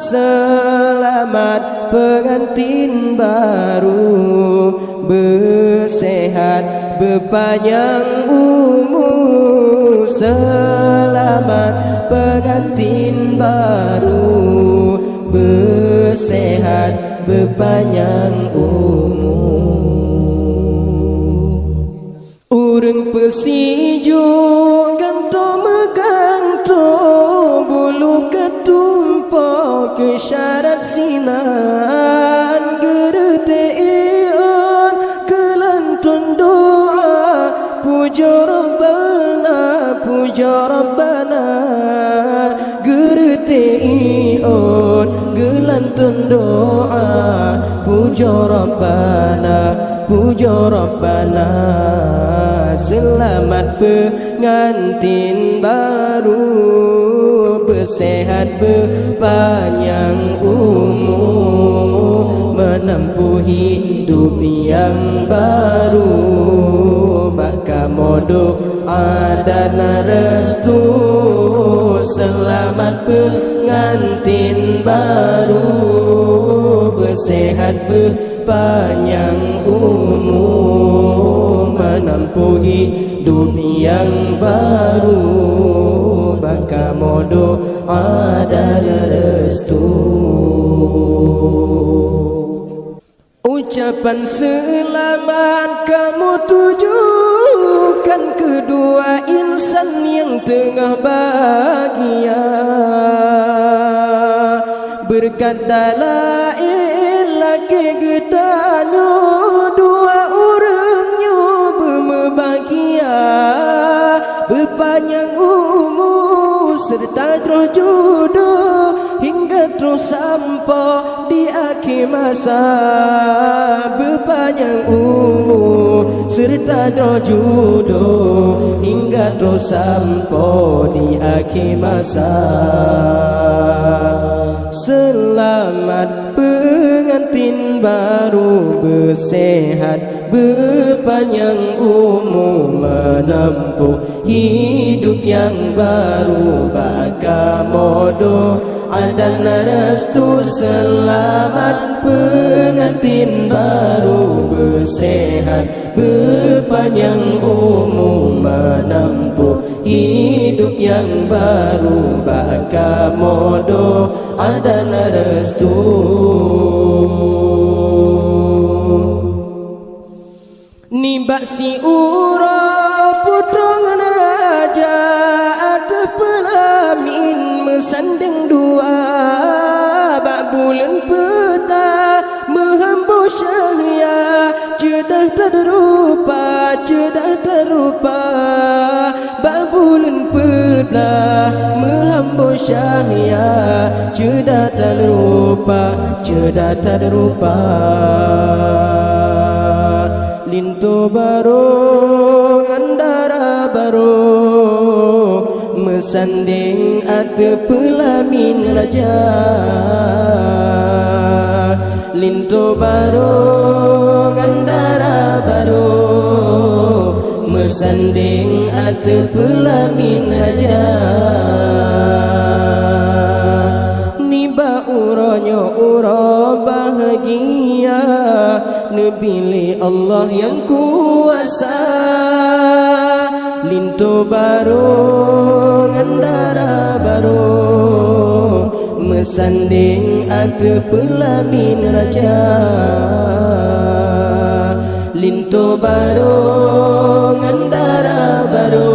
Selamat pengantin baru, bersehat berpanjang umur. Selamat pengantin baru, bersehat berpanjang umur. Urang persijuk ganto meganto, bulu ketumpo ke syarat sinan. Gerteon kelantun doa, puja Rabbana, puja Rabbana. Gerteon kelantun doa, puja Rabbana, puja Rabbana. Selamat pengantin baru, bersehat berpanjang umur, menempuh hidup yang baru. Baka modo dan restu. Selamat pengantin baru, bersehat berpanjang umur, menempuh hidup yang baru. Baka modo dan restu. Ucapan selamat kamu tujukan kedua insan yang tengah bahagia. Berkat la ilaha getanyo, dua orangnya berbahagia, berpanjang umur serta terus jodoh hingga terus sampai di akhir masa. Berpanjang umur serta terus jodoh hingga terus sampai di akhir masa. Selamat pengantin baru, bersehat berpanjang umur, menempuh hidup yang baru. Baka modo dan restu. Selamat pengantin baru, bersehat berpanjang umur, menempuh hidup yang baru. Baka modo dan restu. Nibak si ura putra raja atas pelamin mesanding dua. Bak bulan peda menghambur syahya, cedah terrupa, cedah terrupa. Bak bulan peda menghambur syahya, cedah terrupa, cedah terrupa. Lintu baru ngandara baru, mesanding ate pelamin raja. Lintu baru ngandara baru, mesanding ate pelamin raja. Niba uronyo uro bahagia, nebili Allah yang kuasa. Lintu baru ngandara baru, mesanding ate pelamin raja. Lintu baru ngandara baru,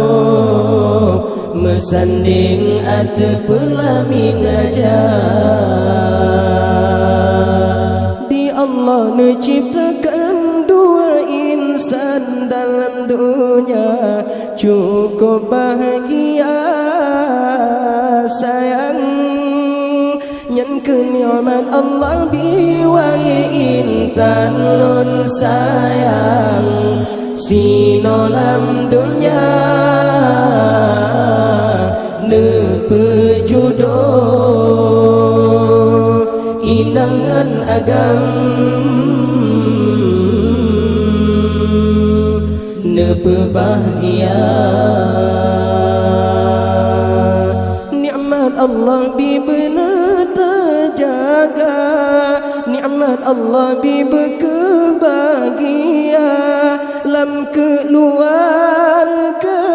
mesanding ate pelamin raja. Di Allah menciptakan dua insan dalam dunia, cukup bahagia sayang. Nhân kenyaman Allah biwai intan lun sayang, sinolam dunia ne pejodoh inangan agam ne pebahagia. Nikmat Allah bibena rahmat Allah bi berkebahagia lam keluarga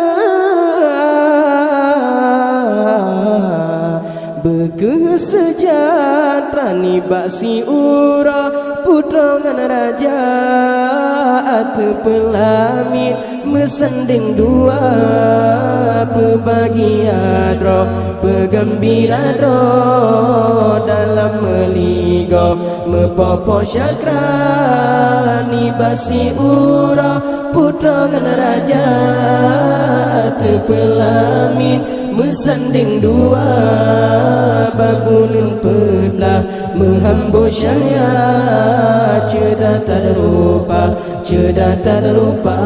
berkesejahtera ni baksi ura putra ngan raja atu pelamin mesending dua berbahagia dro bergembira dro dalam meligo mepopo syakra ni basi ura putra ngan raja atu pelamin mesanding dua babulun pelah menghambo syaya cedah tak rupa cedah tak rupa